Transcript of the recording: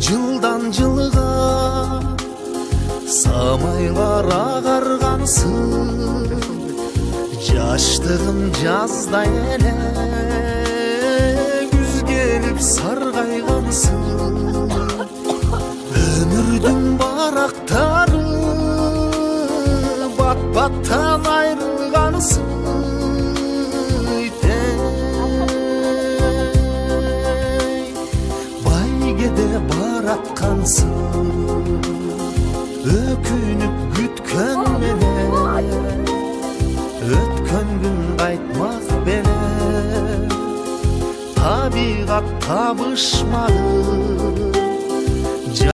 жылдан жылга самайлар агаргансың, жаштыгым жазда эле күз келип саргайгансың. Өмүрдүн барактары бат баттан айрылгансың. Байгеде бараткансың, өкүнүп күткөн менен өткөн күн кайтмак беле, табигат табышмады.